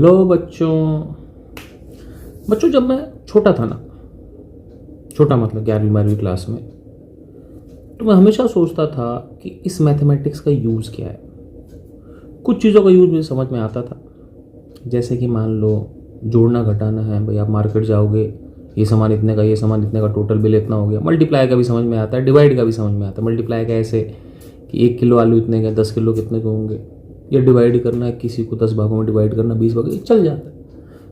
Hello बच्चों। जब मैं छोटा था ना, छोटा मतलब 11वीं 12वीं क्लास में, तो मैं हमेशा सोचता था कि इस मैथमेटिक्स का यूज़ क्या है। कुछ चीज़ों का यूज़ मुझे समझ में आता था, जैसे कि मान लो जोड़ना घटाना है, भाई आप मार्केट जाओगे, ये सामान इतने का, ये सामान इतने का, टोटल बिल इतना हो गया। मल्टीप्लाई का भी समझ में आता है, डिवाइड का भी समझ में आता है। मल्टीप्लाई का ऐसे कि 1 किलो आलू इतने का, 10 किलो कितने के होंगे, या डिवाइड करना है, किसी को 10 भागों में डिवाइड करना, 20 भागों, ये चल जाता है।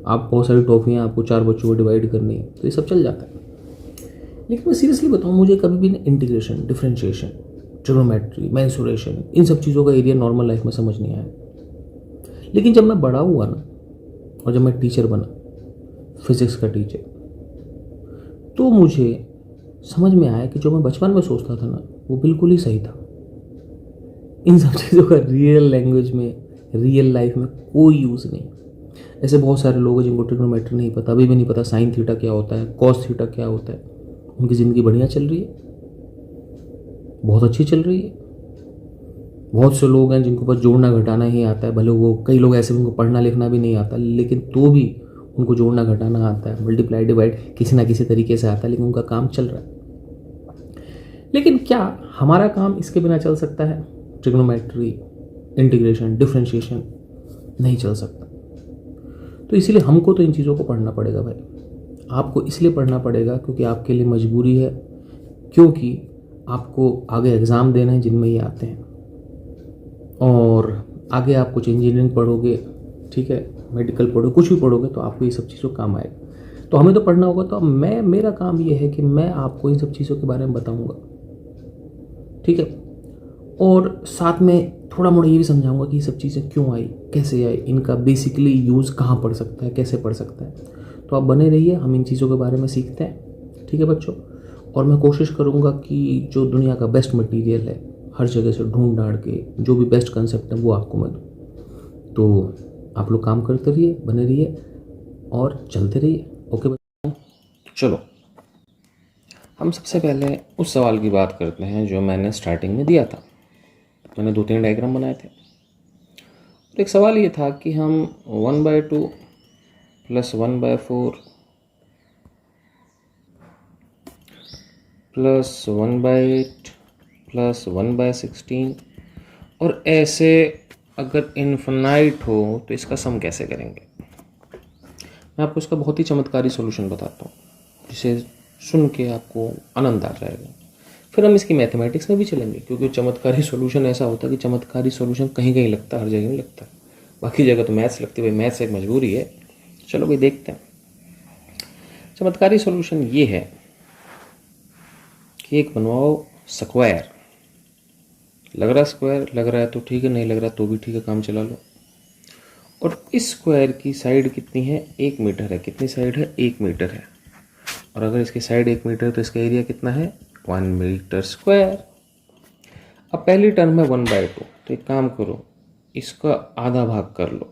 आप बहुत सारी टॉफियाँ आपको 4 बच्चों को डिवाइड करनी है, तो ये सब चल जाता है। लेकिन मैं सीरियसली बताऊँ, मुझे कभी भी इंटीग्रेशन, डिफरेंशिएशन, ट्रिग्नोमेट्री, मेंसुरेशन, इन सब चीज़ों का एरिया नॉर्मल लाइफ में समझ नहीं आया। लेकिन जब मैं बड़ा हुआ ना, और जब मैं टीचर बना, फिजिक्स का टीचर, तो मुझे समझ में आया कि जो मैं बचपन में सोचता था ना, वो बिल्कुल ही सही था। इन सब चीज़ों का रियल लैंग्वेज में, रियल लाइफ में कोई यूज़ नहीं। ऐसे बहुत सारे लोग हैं जिनको ट्रिग्नोमेट्री नहीं पता, अभी भी नहीं पता साइन थीटा क्या होता है, कॉस थीटा क्या होता है। उनकी ज़िंदगी बढ़िया चल रही है, बहुत अच्छी चल रही है। बहुत से लोग हैं जिनको बस जोड़ना घटाना ही आता है, भले वो, कई लोग ऐसे उनको पढ़ना लिखना भी नहीं आता, लेकिन तो भी उनको जोड़ना घटाना आता है, मल्टीप्लाई डिवाइड किसी ना किसी तरीके से आता है, लेकिन उनका काम चल रहा है। लेकिन क्या हमारा काम इसके बिना चल सकता है? ट्रिग्नोमेट्री, इंटीग्रेशन, डिफरेंशिएशन नहीं चल सकता। तो इसीलिए हमको तो इन चीज़ों को पढ़ना पड़ेगा भाई। आपको इसलिए पढ़ना पड़ेगा क्योंकि आपके लिए मजबूरी है, क्योंकि आपको आगे एग्ज़ाम देने हैं जिनमें ये आते हैं, और आगे आप कुछ इंजीनियरिंग पढ़ोगे, ठीक है, मेडिकल पढ़ोगे, कुछ भी पढ़ोगे, तो आपको ये सब चीज़ों काम आएगा। तो हमें तो पढ़ना होगा। तो मेरा काम ये है कि मैं आपको इन सब चीज़ों के बारे में बताऊंगा, ठीक है, और साथ में थोड़ा मोड़ा ये भी समझाऊंगा कि ये सब चीज़ें क्यों आई, कैसे आई, इनका बेसिकली यूज़ कहाँ पड़ सकता है, कैसे पढ़ सकता है। तो आप बने रहिए, हम इन चीज़ों के बारे में सीखते हैं, ठीक है बच्चों। और मैं कोशिश करूँगा कि जो दुनिया का बेस्ट मटीरियल है, हर जगह से ढूंढ ढांड के जो भी बेस्ट कंसेप्ट है वो आपको मैं दूँ। तो आप लोग काम करते रहिए, बने रहिए और चलते रहिए। ओके बच्चों, चलो हम सबसे पहले उस सवाल की बात करते हैं जो मैंने स्टार्टिंग में दिया था। मैंने 2-3 डायग्राम बनाए थे। तो एक सवाल ये था कि हम 1/2 + 1/4 + 1/8 + 1/16 और ऐसे अगर इन्फिनाइट हो तो इसका सम कैसे करेंगे। मैं आपको इसका बहुत ही चमत्कारी सॉल्यूशन बताता हूँ, जिसे सुन के आपको आनंद आ जाएगा। फिर हम इसकी मैथमेटिक्स में भी चलेंगे, क्योंकि चमत्कारी सॉल्यूशन ऐसा होता है कि चमत्कारी सॉल्यूशन कहीं कहीं लगता है, हर जगह नहीं लगता है। बाकी जगह तो मैथ्स लगती है, भाई मैथ्स एक मजबूरी है। चलो भाई देखते हैं। चमत्कारी सॉल्यूशन ये है कि एक बनवाओ स्क्वायर। लग रहा स्क्वायर, लग रहा है तो ठीक है, नहीं लग रहा तो भी ठीक है, काम चला लो। और इस स्क्वायर की साइड कितनी है? 1 मीटर है। कितनी साइड है? 1 मीटर है। और अगर इसकी साइड 1 मीटर है तो इसका एरिया कितना है? 1 मीटर स्क्वायर। अब पहली टर्म है 1/2, तो एक काम करो, इसका आधा भाग कर लो।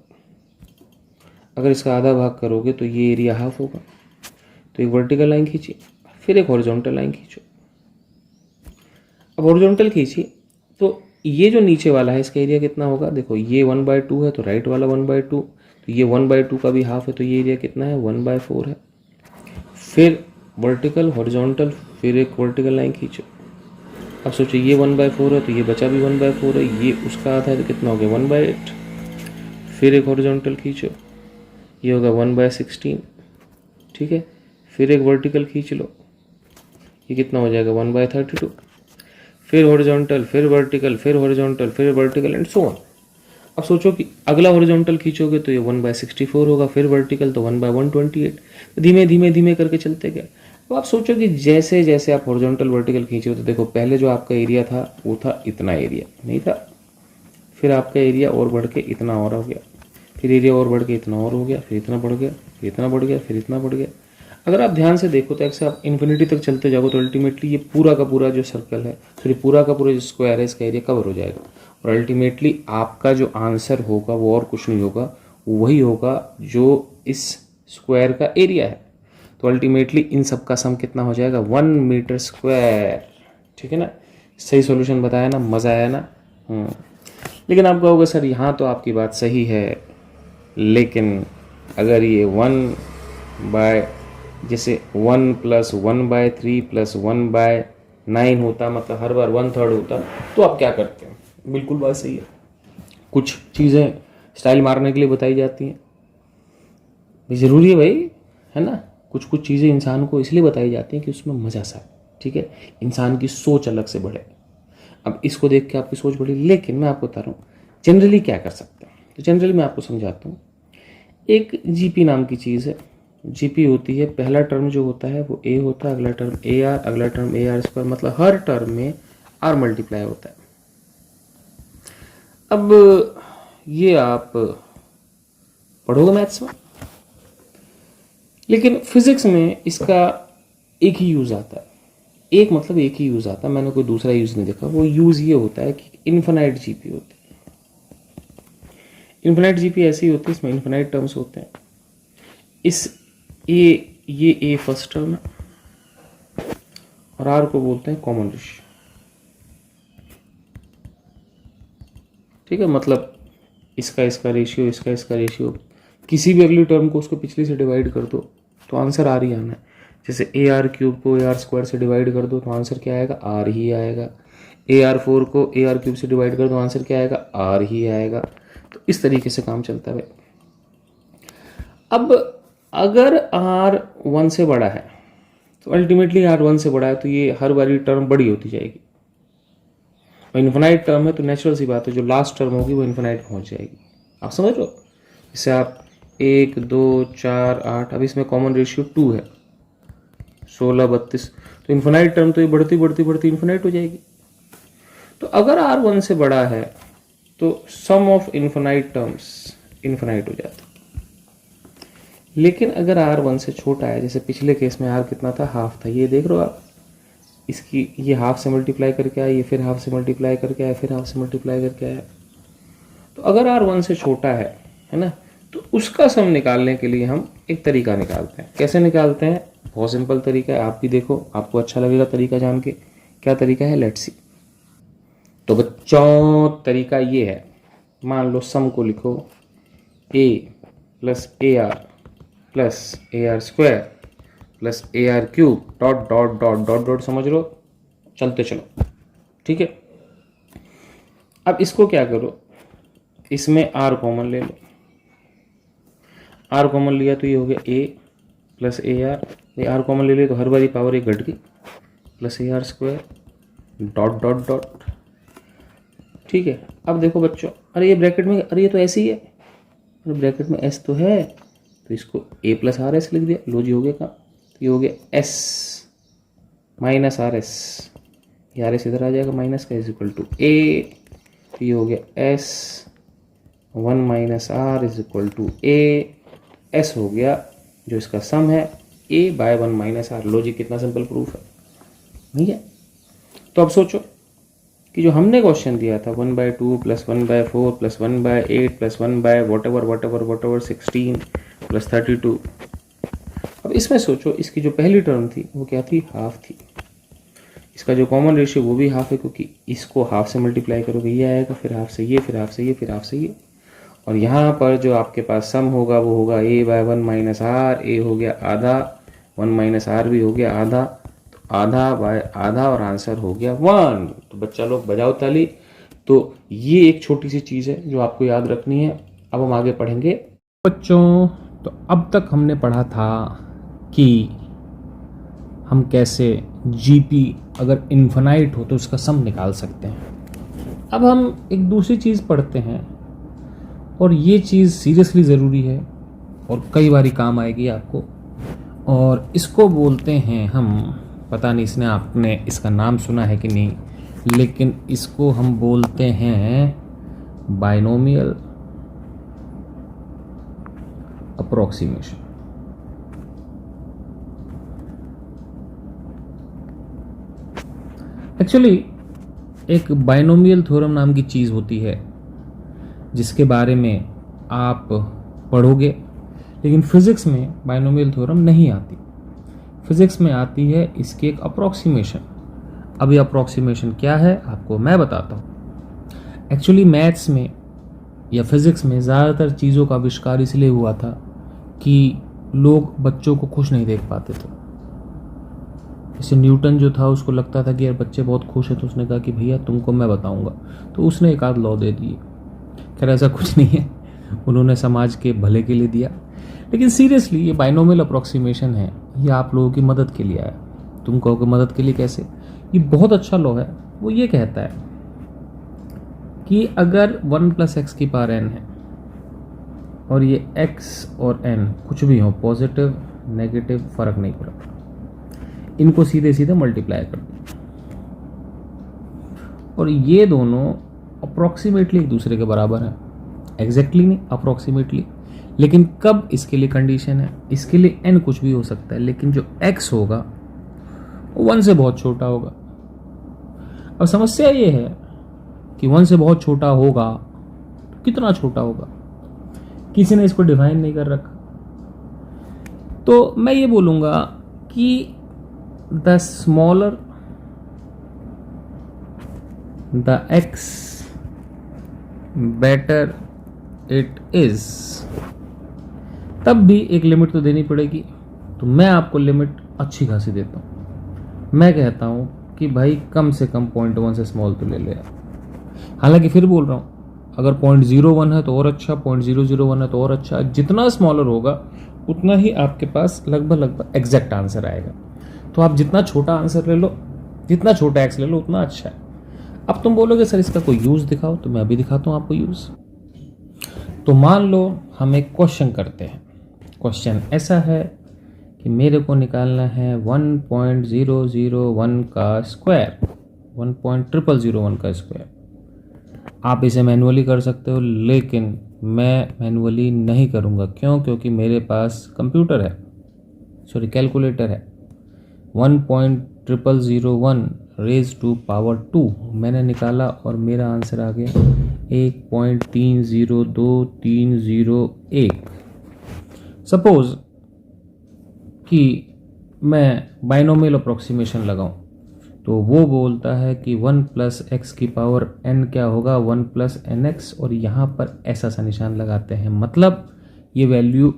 अगर इसका आधा भाग करोगे तो ये एरिया हाफ होगा। तो एक वर्टिकल लाइन खींची, फिर एक हॉरिजॉन्टल लाइन खींचो। अब हॉरिजॉन्टल खींची तो ये जो नीचे वाला है इसका एरिया कितना होगा? देखो ये 1/2 है, तो राइट वाला 1/2, तो ये 1/2 का भी हाफ है, तो ये एरिया कितना है? 1/4 है। फिर वर्टिकल, हॉरिजॉन्टल, फिर एक वर्टिकल लाइन खींचो। अब सोचो ये 1/4 है, तो ये बचा भी 1/4 है, ये उसका आधा है, तो कितना हो गया? 1/8। फिर एक हॉरिजॉन्टल खींचो, ये होगा 1/16, ठीक है। फिर एक वर्टिकल खींच लो, ये कितना हो जाएगा? 1/32। फिर हॉरिजॉन्टल, फिर वर्टिकल, फिर हॉरिजॉन्टल, फिर वर्टिकल एंड सो ऑन। अब सोचो कि अगला हॉरिजॉन्टल खींचोगे तो ये 1/64 होगा, फिर वर्टिकल तो 1/128। धीमे धीमे धीमे करके चलते गए। अब आप सोचो कि जैसे जैसे आप हॉरिजॉन्टल वर्टिकल खींचो तो देखो पहले जो आपका एरिया था वो था इतना, एरिया नहीं था। फिर आपका एरिया और बढ़ के इतना और हो गया, फिर एरिया और बढ़ के इतना और हो गया, फिर इतना बढ़ गया, फिर इतना बढ़ गया, फिर इतना बढ़ गया। अगर आप ध्यान से देखो तो ऐसे आप इन्फिनिटी तक चलते जाओगे तो अल्टीमेटली ये पूरा का पूरा जो सर्कल है, फिर पूरा का पूरा जो स्क्वायर है, इसका एरिया कवर हो जाएगा। और अल्टीमेटली आपका जो आंसर होगा वो और कुछ नहीं होगा, वही होगा जो इस स्क्वायर का एरिया है। तो अल्टीमेटली इन सब का सम कितना हो जाएगा? 1 मीटर स्क्वायर, ठीक है ना। सही सॉल्यूशन बताया ना, मज़ा आया ना। लेकिन आप कहोगे सर यहाँ तो आपकी बात सही है, लेकिन अगर ये 1 बाय जैसे 1 + 1/3 + 1/9 होता, मतलब हर बार 1/3 होता, तो आप क्या करते हैं? बिल्कुल बात सही है। कुछ चीज़ें स्टाइल मारने के लिए बताई जाती हैं, ज़रूरी है भाई, है ना। कुछ कुछ चीज़ें इंसान को इसलिए बताई जाती हैं कि उसमें मज़ा सा है, ठीक है, इंसान की सोच अलग से बढ़े। अब इसको देख के आपकी सोच बढ़ी, लेकिन मैं आपको बता रहा हूँ जनरली क्या कर सकते हैं। तो जनरली मैं आपको समझाता हूँ। एक जीपी नाम की चीज़ है। जीपी होती है, पहला टर्म जो होता है वो ए होता है, अगला टर्म ए आर, अगला टर्म ए आर स्क्वायर, मतलब हर टर्म में आर मल्टीप्लाई होता है। अब ये आप पढ़ोगे मैथ्स में, लेकिन फिजिक्स में इसका एक ही यूज़ आता है। एक मतलब एक ही यूज़ आता है, मैंने कोई दूसरा यूज़ नहीं देखा। वो यूज़ ये होता है कि इन्फिनाइट जीपी होती है। इन्फिनाइट जीपी ऐसी होती है, इसमें इन्फिनाइट टर्म्स होते हैं। इस ये ए फर्स्ट टर्म है और आर को बोलते हैं कॉमन रेशियो, ठीक है। मतलब इसका इसका रेशियो, इसका इसका रेशियो, किसी भी अगली टर्म को उसको पिछली से डिवाइड कर दो तो आंसर आर ही आना है। जैसे ए आर क्यूब को ए आर स्क्वायर से डिवाइड कर दो तो आंसर क्या आएगा? आर ही आएगा। ए आर 4 को ए आर क्यूब से डिवाइड कर दो, आंसर क्या आएगा? आर ही आएगा। तो इस तरीके से काम चलता है भाई। अब अगर आर 1 से बड़ा है तो अल्टीमेटली आर 1 से बड़ा है तो ये हर बारी टर्म बड़ी होती जाएगी। इन्फिनाइट टर्म है तो नेचुरल सी बात है, जो लास्ट टर्म होगी वो इन्फिनाइट पहुंच जाएगी। आप समझ लो। जैसे आप 1 2 4 8, अब इसमें कॉमन रेशियो 2 है, 16 32, तो इन्फिनाइट टर्म तो ये बढ़ती बढ़ती बढ़ती इन्फिनाइट हो जाएगी। तो अगर आर 1 से बड़ा है तो सम ऑफ इन्फिनाइट टर्म्स इन्फिनाइट हो जाता। लेकिन अगर आर 1 से छोटा है, जैसे पिछले केस में आर कितना था? हाफ था। ये देख रहे हो आप, इसकी ये हाफ से मल्टीप्लाई करके आया, ये फिर हाफ से मल्टीप्लाई करके आया, फिर हाफ से मल्टीप्लाई करके आया। तो अगर आर 1 से छोटा है ना, तो उसका सम निकालने के लिए हम एक तरीका निकालते हैं। कैसे निकालते हैं? बहुत सिंपल तरीका है, आप भी देखो, आपको अच्छा लगेगा तरीका जान के। क्या तरीका है? Let's see. तो बच्चों तरीका ये है, मान लो सम को लिखो a + AR + AR square + AR cube dot dot dot dot dot, समझ लो, चलते चलो, ठीक है। अब इसको क्या करो, इसमें r कॉमन ले लो। r कॉमन लिया तो ये हो गया a + AR, ये r कॉमन ले लिया तो हर बारी पावर 1 घट गई, + AR square dot dot dot, ठीक है। अब देखो बच्चों, अरे ये ब्रैकेट में, अरे ये तो ऐसे ही है, अरे ब्रैकेट में s तो है, तो इसको a + RS लिख दिया। लो जी, हो गया काम। तो ये हो गया s - RS, ये RS इधर आ जाएगा माइनस का, इक्वल टू a। तो ये हो गया s 1 - R equal to a। s हो गया जो इसका सम है a/1 - R। लो जी, कितना सिंपल प्रूफ है, नहीं है? तो अब सोचो कि जो हमने क्वेश्चन दिया था 1/2 + 1/4 + 1/8 + 1/ whatever 16 + 32, अब इसमें सोचो, इसकी जो पहली टर्म थी वो क्या थी? हाफ थी। इसका जो कॉमन रेशियो वो भी हाफ है, क्योंकि इसको हाफ से मल्टीप्लाई करोगे ये आएगा, फिर हाफ से ये, फिर हाफ से ये, फिर हाफ से ये। और यहाँ पर जो आपके पास सम होगा वो होगा a/1 - R। a हो गया आधा, 1 - R भी हो गया आधा, तो आधा और आंसर हो गया 1। तो बच्चा लोग बजाओ ताली। तो ये एक छोटी सी चीज़ है जो आपको याद रखनी है। अब हम आगे पढ़ेंगे बच्चों। तो अब तक हमने पढ़ा था कि हम कैसे जीपी अगर इन्फिनाइट हो तो उसका सम निकाल सकते हैं। अब हम एक दूसरी चीज़ पढ़ते हैं, और ये चीज़ सीरियसली ज़रूरी है और कई बारी काम आएगी आपको, और इसको बोलते हैं हम, पता नहीं इसने आपने इसका नाम सुना है कि नहीं, लेकिन इसको हम बोलते हैं बाइनोमियल अप्रोक्सीमेशन। एक्चुअली एक बाइनोमियल थ्योरम नाम की चीज़ होती है जिसके बारे में आप पढ़ोगे, लेकिन फिज़िक्स में बाइनोमियल थ्योरम नहीं आती। फिज़िक्स में आती है इसकी एक अप्रोक्सीमेशन। अब ये अप्रोक्सीमेशन क्या है आपको मैं बताता हूँ। एक्चुअली मैथ्स में या फिज़िक्स में ज़्यादातर चीज़ों का आविष्कार इसलिए हुआ था कि लोग बच्चों को खुश नहीं देख पाते थे। जैसे न्यूटन जो था उसको लगता था कि यार बच्चे बहुत खुश हैं, तो उसने कहा कि भैया तुमको मैं बताऊंगा, तो उसने एक आध लॉ दे दिए। खैर ऐसा कुछ नहीं है, उन्होंने समाज के भले के लिए दिया। लेकिन सीरियसली ये बाइनोमियल अप्रॉक्सीमेशन है, ये आप लोगों की मदद के लिए आया। तुम कहोगे मदद के लिए कैसे? ये बहुत अच्छा लॉ है। वो ये कहता है कि अगर 1 + x की पावर n है और ये x और n कुछ भी हो, पॉजिटिव नेगेटिव फर्क नहीं पड़ता, इनको सीधे सीधे मल्टीप्लाई कर दो और ये दोनों अप्रॉक्सीमेटली एक दूसरे के बराबर है। एग्जैक्टली नहीं, अप्रॉक्सीमेटली। लेकिन कब इसके लिए कंडीशन है? इसके लिए n कुछ भी हो सकता है, लेकिन जो x होगा वो 1 से बहुत छोटा होगा। अब समस्या ये है कि 1 से बहुत छोटा होगा तो कितना छोटा होगा, किसी ने इसको डिफाइन नहीं कर रखा। तो मैं ये बोलूँगा कि the smaller the x better it is. तब भी एक लिमिट तो देनी पड़ेगी। तो मैं आपको लिमिट अच्छी खासी देता हूँ। मैं कहता हूँ कि भाई कम से कम 0.1 से स्मॉल तो ले ले। हालांकि फिर बोल रहा हूँ, अगर 0.01 है तो और अच्छा, 0.001 है तो और अच्छा। जितना स्मॉलर होगा उतना ही आपके पास लगभग एग्जैक्ट आंसर आएगा। तो आप जितना छोटा आंसर ले लो, जितना छोटा एक्स ले लो, उतना अच्छा है। अब तुम बोलोगे सर इसका कोई यूज़ दिखाओ, तो मैं अभी दिखाता हूँ आपको यूज़। तो मान लो हम एक क्वेश्चन करते हैं। क्वेश्चन ऐसा है कि मेरे को निकालना है 1.001 का स्क्वायर, 1.0001 का स्क्वायर। आप इसे मैनुअली कर सकते हो, लेकिन मैं मैनुअली नहीं करूँगा। क्यों? क्योंकि मेरे पास कंप्यूटर है, सॉरी कैलकुलेटर है। 1.0001 रेज टू पावर 2 मैंने निकाला और मेरा आंसर आ गया 1.302301। सपोज कि मैं बाइनोमियल अप्रॉक्सीमेशन लगाऊं, तो वो बोलता है कि 1 + x की पावर n क्या होगा, 1 + nx, और यहाँ पर ऐसा सा निशान लगाते हैं, मतलब ये वैल्यू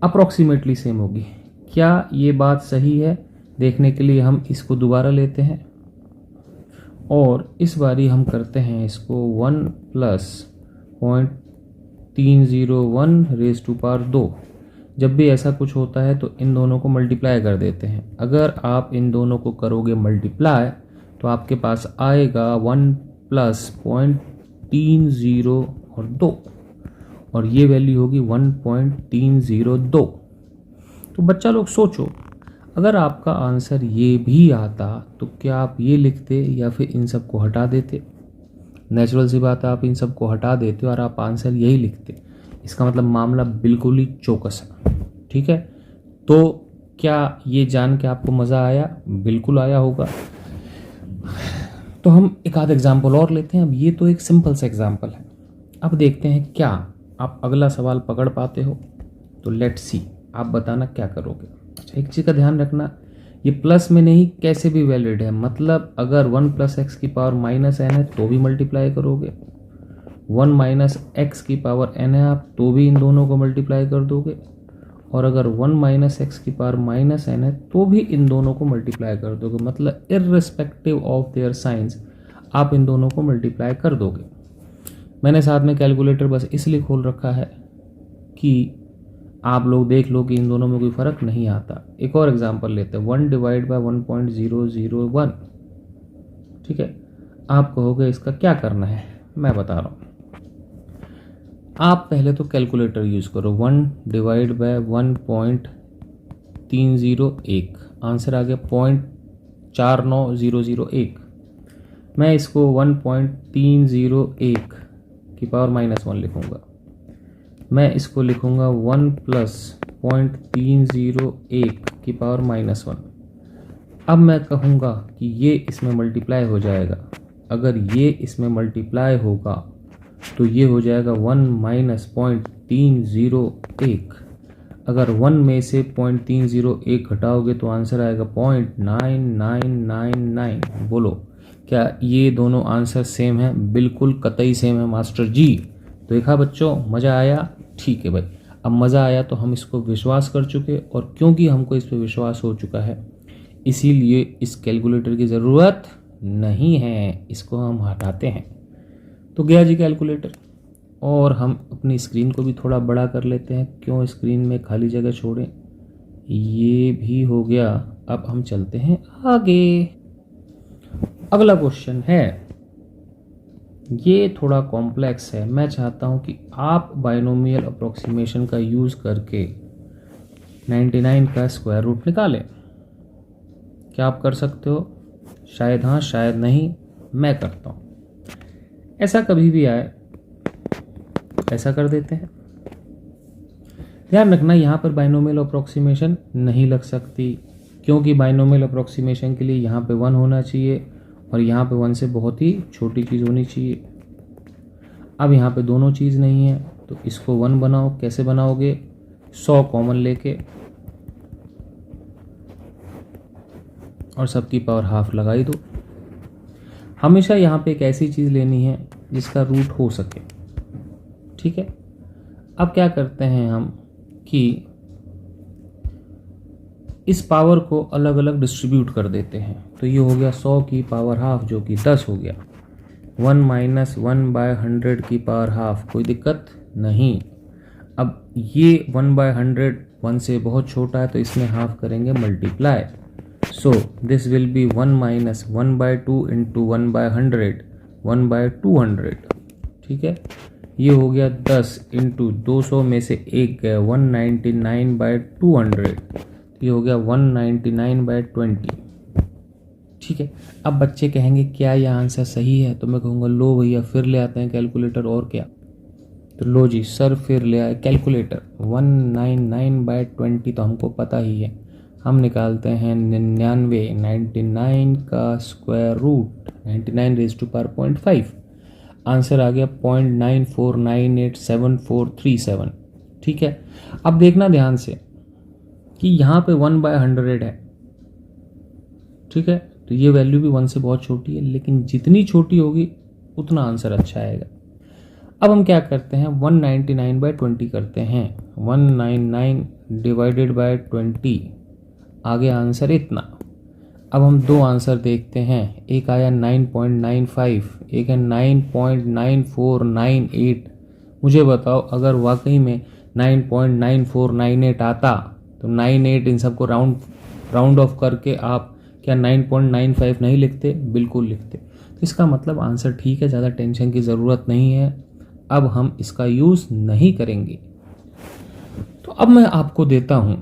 अप्रॉक्सीमेटली सेम होगी। क्या ये बात सही है? देखने के लिए हम इसको दोबारा लेते हैं और इस बारी हम करते हैं इसको 1 + 0.301 रेज टू पावर 2। जब भी ऐसा कुछ होता है तो इन दोनों को मल्टीप्लाई कर देते हैं। अगर आप इन दोनों को करोगे मल्टीप्लाई तो आपके पास आएगा 1 + 0.30 और 2, और ये वैल्यू होगी 1.302। तो बच्चा लोग सोचो, अगर आपका आंसर ये भी आता तो क्या आप ये लिखते या फिर इन सब को हटा देते? नेचुरल सी बात है, आप इन सब को हटा देते और आप आंसर यही लिखते। इसका मतलब मामला बिल्कुल ही चौकस है। ठीक है, तो क्या ये जान के आपको मज़ा आया? बिल्कुल आया होगा। तो हम एक आध एग्जाम्पल और लेते हैं। अब ये तो एक सिंपल सा एग्जाम्पल है। अब देखते हैं क्या आप अगला सवाल पकड़ पाते हो। तो लेट्स सी, आप बताना क्या करोगे। अच्छा, एक चीज़ का ध्यान रखना, ये प्लस में नहीं, कैसे भी वैलिड है। मतलब अगर 1 + x की पावर -n है तो भी मल्टीप्लाई करोगे, 1 - x की पावर n है आप तो भी इन दोनों को मल्टीप्लाई कर दोगे, और अगर 1 - x की पावर -n है तो भी इन दोनों को मल्टीप्लाई कर दोगे। मतलब इर्रिस्पेक्टिव ऑफ देयर साइंस आप इन दोनों को मल्टीप्लाई कर दोगे। मैंने साथ में कैलकुलेटर बस इसलिए खोल रखा है कि आप लोग देख लो कि इन दोनों में कोई फ़र्क नहीं आता। एक और एग्जांपल लेते हैं, 1 / 1.001। ठीक है, आप कहोगे इसका क्या करना है, मैं बता रहा हूँ। आप पहले तो कैलकुलेटर यूज़ करो। 1 / 1.301, आंसर आ गया 0.49001। मैं इसको 1.301 की पावर -1 लिखूँगा। मैं इसको लिखूँगा 1 + 0.301 की पावर -1। अब मैं कहूँगा कि ये इसमें मल्टीप्लाई हो जाएगा। अगर ये इसमें मल्टीप्लाई होगा तो ये हो जाएगा 1 - 0.301। अगर 1 में से 0.301 घटाओगे तो आंसर आएगा 0.9999। बोलो क्या ये दोनों आंसर सेम है? बिल्कुल कतई सेम है मास्टर जी। देखा बच्चों, मज़ा आया? ठीक है भाई, अब मज़ा आया तो हम इसको विश्वास कर चुके, और क्योंकि हमको इस पर विश्वास हो चुका है इसीलिए इस कैलकुलेटर की ज़रूरत नहीं है, इसको हम हटाते हैं। तो गया जी कैलकुलेटर। और हम अपनी स्क्रीन को भी थोड़ा बड़ा कर लेते हैं, क्यों स्क्रीन में खाली जगह छोड़ें। ये भी हो गया। अब हम चलते हैं आगे। अगला क्वेश्चन है, ये थोड़ा कॉम्प्लेक्स है। मैं चाहता हूं कि आप बाइनोमियल अप्रोक्सीमेशन का यूज़ करके 99 का स्क्वायर रूट निकालें। क्या आप कर सकते हो? शायद हाँ, शायद नहीं। मैं करता हूं। ऐसा कभी भी आए, ऐसा कर देते हैं। ध्यान रखना, यहाँ पर बाइनोमियल अप्रोक्सीमेशन नहीं लग सकती, क्योंकि बाइनोमियल अप्रोक्सीमेशन के लिए यहाँ पे 1 होना चाहिए और यहाँ पे 1 से बहुत ही छोटी चीज़ होनी चाहिए। अब यहाँ पे दोनों चीज़ नहीं है, तो इसको 1 बनाओ। कैसे बनाओगे? 100 कॉमन लेके और सबकी पावर हाफ लगाई दो। हमेशा यहाँ पे एक ऐसी चीज़ लेनी है जिसका रूट हो सके। ठीक है, अब क्या करते हैं हम कि इस पावर को अलग अलग डिस्ट्रीब्यूट कर देते हैं। तो ये हो गया 100 की पावर हाफ, जो कि 10 हो गया। 1 माइनस 1/100 की पावर हाफ, कोई दिक्कत नहीं। अब ये 1/100 1 से बहुत छोटा है, तो इसमें हाफ करेंगे multiply. So this will be 1 minus 1/2 into 1/100, 1/200। ठीक है, ये हो गया 10 इंटू 200 में से एक गया 199/200, ये हो गया 199/20। ठीक है, अब बच्चे कहेंगे क्या यह आंसर सही है? तो मैं कहूँगा लो भैया, फिर ले आते हैं कैलकुलेटर, और क्या। तो लो जी सर, फिर ले आए कैलकुलेटर। 199/20 तो हमको पता ही है, हम निकालते हैं 99 का square root, 99 raise to power 0.5। Answer आ गया 0.94987437। ठीक है, अब देखना ध्यान से कि यहाँ पे 1/100 है। ठीक है, तो ये वैल्यू भी 1 से बहुत छोटी है, लेकिन जितनी छोटी होगी उतना आंसर अच्छा आएगा। अब हम क्या करते हैं, 199/20 करते हैं। 199 डिवाइडेड बाय 20, आगे आंसर इतना। अब हम दो आंसर देखते हैं, एक आया 9.95, एक है 9.9498। मुझे बताओ, अगर वाकई में 9.9498 आता तो 98 इन सबको राउंड ऑफ करके आप क्या 9.95 नहीं लिखते? बिल्कुल लिखते। तो इसका मतलब आंसर ठीक है, ज़्यादा टेंशन की ज़रूरत नहीं है। अब हम इसका यूज़ नहीं करेंगे। तो अब मैं आपको देता हूं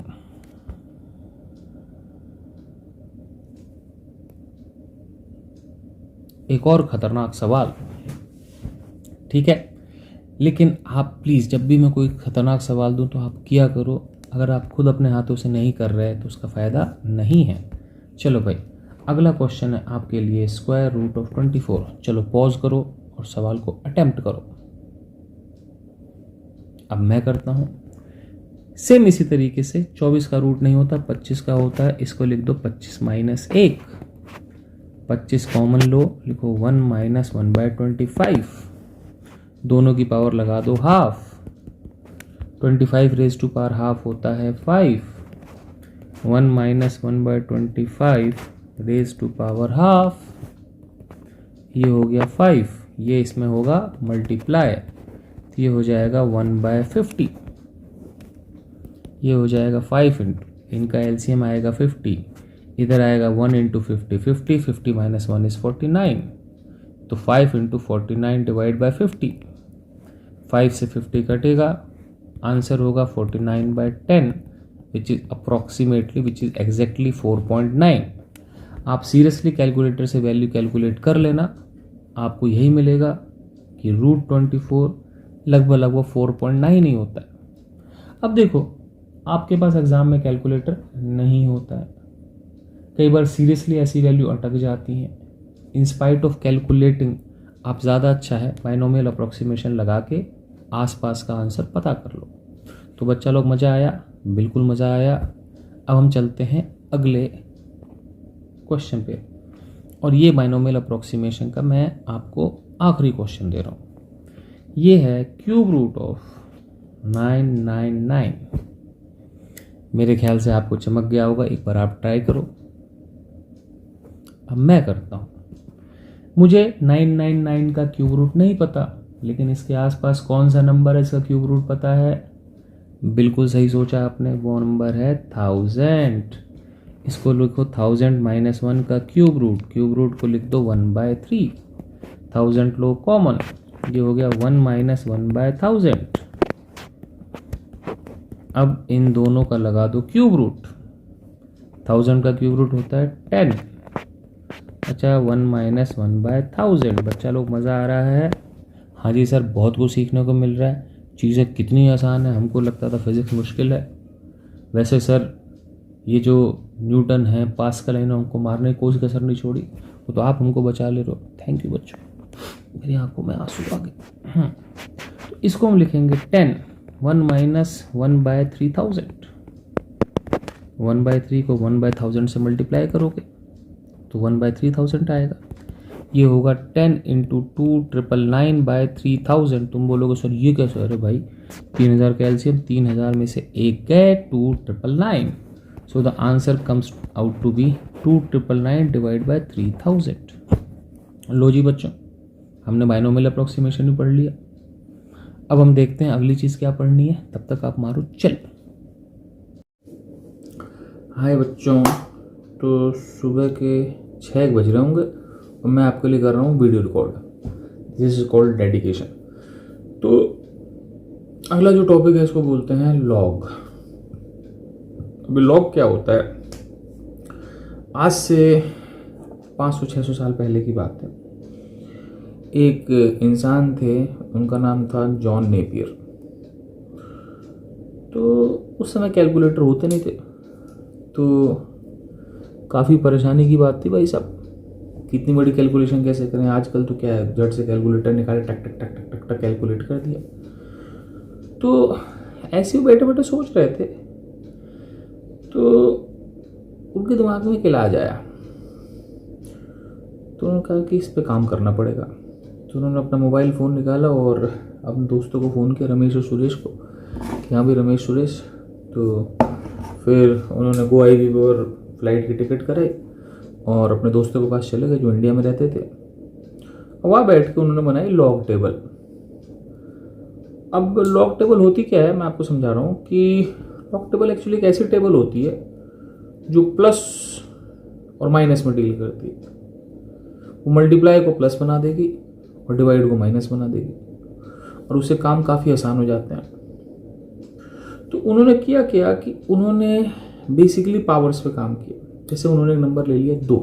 एक और खतरनाक सवाल। ठीक है, लेकिन आप प्लीज़ जब भी मैं कोई खतरनाक सवाल दूं तो आप किया करो। अगर आप खुद अपने हाथों से नहीं कर रहे तो उसका फ़ायदा नहीं है। चलो भाई, अगला क्वेश्चन है आपके लिए स्क्वायर रूट ऑफ 24। चलो पॉज करो और सवाल को अटेम्प्ट करो। अब मैं करता हूं सेम इसी तरीके से। 24 का रूट नहीं होता, 25 का होता है। इसको लिख दो 25 माइनस 1। 25 कॉमन लो, लिखो 1 माइनस 1/25। दोनों की पावर लगा दो half. 25 raise to power half होता है 5। 1 minus 1/25 raise to power half, ये हो गया 5। ये इसमें होगा मल्टीप्लाई, तो ये हो जाएगा 1/50। ये हो जाएगा 5 इंटू, इनका एलसीएम आएगा 50, इधर आएगा 1 इंटू 50, 50 माइनस 1 इज 49। तो 5 इंटू 49 डिवाइड बाई 50, 5 से 50 कटेगा, आंसर होगा 49/10 which is approximately, which is exactly 4.9। आप सीरियसली कैलकुलेटर से वैल्यू कैलकुलेट कर लेना, आपको यही मिलेगा कि रूट 24 लगभग 4.9 ही होता है। अब देखो, आपके पास एग्ज़ाम में कैलकुलेटर नहीं होता है, कई बार सीरियसली ऐसी वैल्यू अटक जाती हैं। इंस्पाइट ऑफ कैलकुलेटिंग आप ज़्यादा अच्छा है बाइनोमियल अप्रॉक्सीमेशन लगा के आसपास का आंसर पता कर लो। तो बच्चा लोग, मज़ा आया? बिल्कुल मज़ा आया। अब हम चलते हैं अगले क्वेश्चन पे, और ये बाइनोमियल अप्रॉक्सीमेशन का मैं आपको आखिरी क्वेश्चन दे रहा हूँ। ये है क्यूब रूट ऑफ 999। मेरे ख्याल से आपको चमक गया होगा, एक बार आप ट्राई करो। अब मैं करता हूँ। मुझे 999 का क्यूब रूट नहीं पता, लेकिन इसके आसपास कौन सा नंबर है इसका क्यूब रूट पता है। बिल्कुल सही सोचा आपने, वो नंबर है 1000। इसको लिखो 1000 - 1 का क्यूब रूट को लिख दो 1/3। 1000 लो कॉमन, ये हो गया 1 - 1/1000। अब इन दोनों का लगा दो क्यूब रूट। 1000 का क्यूब रूट होता है 10। अच्छा, 1 - 1/1000। बच्चा लोग मज़ा आ रहा है? हाँ जी सर, बहुत कुछ सीखने को मिल रहा है, चीज़ें कितनी आसान है, हमको लगता था फिज़िक्स मुश्किल है। वैसे सर, ये जो न्यूटन है, पास्कल है, इन्होंने हमको मारने की कोई कसर नहीं छोड़ी, वो तो आप हमको बचा ले रहे हो। थैंक यू बच्चों, मेरी आंखों में आंसू आ गए। तो इसको हम लिखेंगे 10। 1 - 1/3000। 1/3 को 1/1000 से मल्टीप्लाई करोगे तो 1/3000 आएगा। ये होगा 10 × 2,999/3000। तुम बोलोगे सर ये कैसे? अरे भाई, 3000 का एलसीएम, 3000 में से एक गए 2,999। So the answer comes out to be 2,999/3000। लो जी बच्चों, हमने बाइनोमियल अप्रोक्सीमेशन भी पढ़ लिया। अब हम देखते हैं अगली चीज़ क्या पढ़नी है। तब तक आप मारो चल। हाय बच्चों, तो सुबह के 6 बज रहे होंगे और मैं आपके लिए कर रहा हूँ video record. This is called dedication. तो अगला जो टॉपिक है इसको बोलते हैं लॉग। अभी लॉग क्या होता है? आज से 500-600 साल पहले की बात है। एक इंसान थे, उनका नाम था जॉन नेपियर। तो उस समय कैलकुलेटर होते नहीं थे, तो काफ़ी परेशानी की बात थी भाई साहब, कितनी बड़ी कैलकुलेशन कैसे करें। आजकल तो क्या है, झट से कैलकुलेटर निकाले, टक टक टक टक टक टक कैलकुलेट कर दिया। तो ऐसे ही बैठे बैठे सोच रहे थे, तो उनके दिमाग में एक इलाज आया। तो उन्होंने कहा कि इस पे काम करना पड़ेगा। तो उन्होंने अपना मोबाइल फ़ोन निकाला और अपने दोस्तों को फ़ोन किया, रमेश और सुरेश को, कि हाँ भाई रमेश सुरेश। तो फिर उन्होंने गोवा पर फ्लाइट की टिकट कराई और अपने दोस्तों के पास चले गए जो इंडिया में रहते थे। वहाँ बैठ के उन्होंने बनाई लॉग टेबल। अब लॉग टेबल होती क्या है, मैं आपको समझा रहा हूँ कि लॉग टेबल एक्चुअली एक ऐसी टेबल होती है जो प्लस और माइनस में डील करती है। वो मल्टीप्लाई को प्लस बना देगी और डिवाइड को माइनस बना देगी, और उससे काम काफ़ी आसान हो जाते हैं। तो उन्होंने किया कि उन्होंने बेसिकली पावर्स पे काम किया। जैसे उन्होंने एक नंबर ले लिया 2।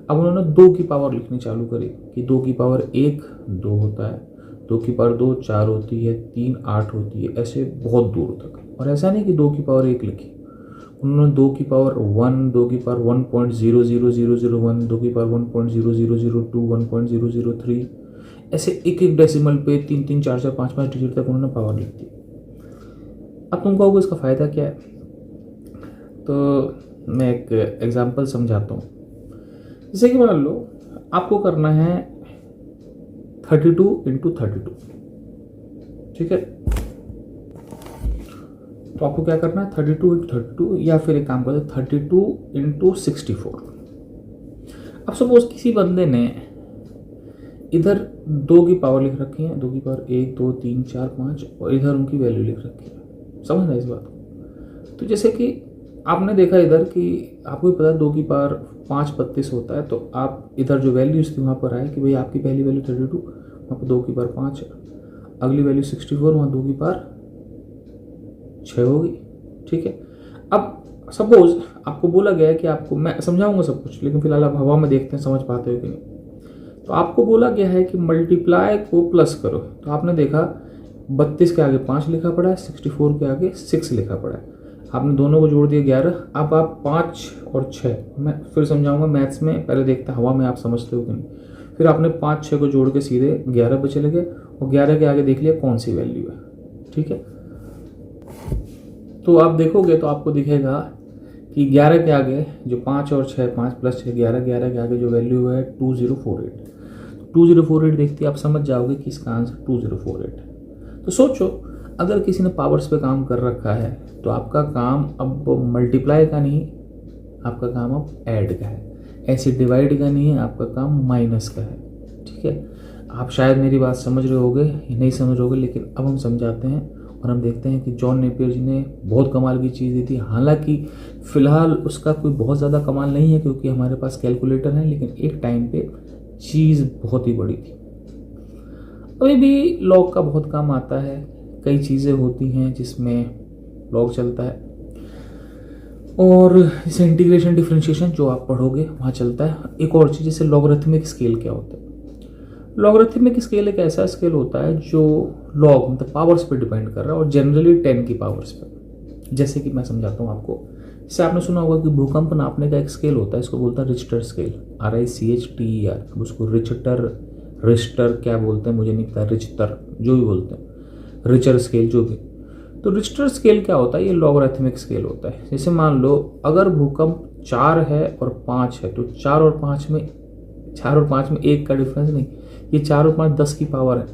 अब उन्होंने 2 की पावर लिखनी चालू करी कि 2 की पावर 1 2 होता है, 2 की पावर 2 4 होती है, 3 8 होती है, ऐसे बहुत दूर तक। और ऐसा नहीं कि 2 की पावर 1 लिखी, उन्होंने 2 की पावर 1, 2 की पावर 1.00001, 2 की पावर 1.0002, 1.003, ऐसे एक एक डेसिमल पे 3 3 4 4 5 5 डिजिट तक उन्होंने पावर लिख दी। अब तुम कहोगे इसका फ़ायदा क्या है? तो मैं एक एग्जांपल समझाता हूँ। जैसे कि मान लो आपको करना है 32 × 32, ठीक है? तो आपको क्या करना है 32 × 32, या फिर एक काम करते 32 × 64। अब सपोज किसी बंदे ने इधर 2 की पावर लिख रखी है, 2 की पावर 1 2 3 4 5, और इधर उनकी वैल्यू लिख रखी है। समझ रहे इस बात को? तो जैसे कि आपने देखा इधर कि आपको भी पता है 2 की पावर 5 32 होता है, तो आप इधर जो वैल्यूज थी वहाँ पर आए कि भाई आपकी पहली वैल्यू 32, वहाँ पर 2 की पावर 5 है, अगली वैल्यू 64, वहाँ 2 की पावर 6 होगी, ठीक है? अब सपोज आपको बोला गया है कि आपको, मैं समझाऊंगा सब कुछ, लेकिन फिलहाल आप हवा में देखते हैं समझ पाते हो कि नहीं। तो आपको बोला गया है कि मल्टीप्लाई को प्लस करो। तो आपने देखा 32 के आगे 5 लिखा पड़ा है, 64 के आगे 6 लिखा पड़ा है, आपने दोनों को जोड़ दिया 11। अब आप 5 और 6, मैं फिर समझाऊंगा मैथ्स में, पहले देखते हैं हवा में आप समझते हो कि नहीं। फिर आपने 5 6 को जोड़ के सीधे 11 पे चले गए, और 11 के आगे देख लिया कौन सी वैल्यू है, ठीक है? तो आप देखोगे तो आपको दिखेगा कि 11 के आगे जो 5 और 6, 5 + 6 11, 11 के आगे जो वैल्यू है 2048। 2048 देखते ही आप समझ जाओगे कि इसका आंसर 2048 है। तो सोचो, अगर किसी ने पावर्स पे काम कर रखा है तो आपका काम अब मल्टीप्लाई का नहीं, आपका काम अब ऐड का है। ऐसे डिवाइड का नहीं है, आपका काम माइनस का है। ठीक है, आप शायद मेरी बात समझ रहे होगे या नहीं समझ रहे होगे, लेकिन अब हम समझाते हैं और हम देखते हैं कि जॉन नेपियर जी ने बहुत कमाल की चीज़ दी थी। हालांकि फ़िलहाल उसका कोई बहुत ज़्यादा कमाल नहीं है क्योंकि हमारे पास कैलकुलेटर है, लेकिन एक टाइम पे चीज़ बहुत ही बड़ी थी। अभी भी लॉग का बहुत काम आता है। कई चीज़ें होती हैं जिसमें लॉग चलता है, और जैसे इंटीग्रेशन डिफरेंशिएशन जो आप पढ़ोगे वहाँ चलता है। एक और चीज़, जैसे लॉगरिथमिक स्केल क्या होता है। लॉगरिथमिक स्केल एक ऐसा स्केल होता है जो लॉग मतलब पावर्स पे डिपेंड कर रहा है, और जनरली 10 की पावर्स पे। जैसे कि मैं समझाता हूँ आपको। जैसे आपने सुना होगा कि भूकंप नापने का एक स्केल होता है, इसको बोलता है रिच्टर स्केल, RICHTER। अब उसको रिच्टर क्या बोलते हैं मुझे नहीं पता, रिच्टर जो भी बोलते हैं, रिचर स्केल जो भी। तो रिच्टर स्केल क्या होता है, ये लॉगरिथमिक स्केल होता है। जैसे मान लो अगर भूकंप 4 है और 5 है, तो 4 और 5 में 1 का डिफरेंस नहीं, ये 4 और 5 10 की पावर है।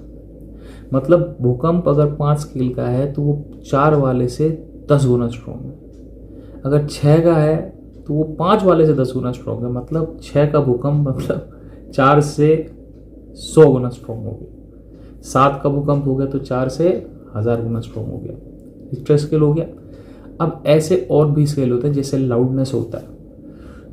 मतलब भूकंप अगर 5 स्केल का है तो वो 4 वाले से 10 गुना स्ट्रॉन्ग है। अगर 6 का है तो वो 5 वाले से 10 गुना स्ट्रॉन्ग है। मतलब 6 का भूकंप मतलब 4 से 100 गुना स्ट्रॉन्ग हो गया। 7 का भूकंप हो गया तो 4 से 1000 गुना स्ट्रॉन्ग हो गया। रिक्टर स्केल हो गया। अब ऐसे और भी स्केल होते हैं, जैसे लाउडनेस होता है।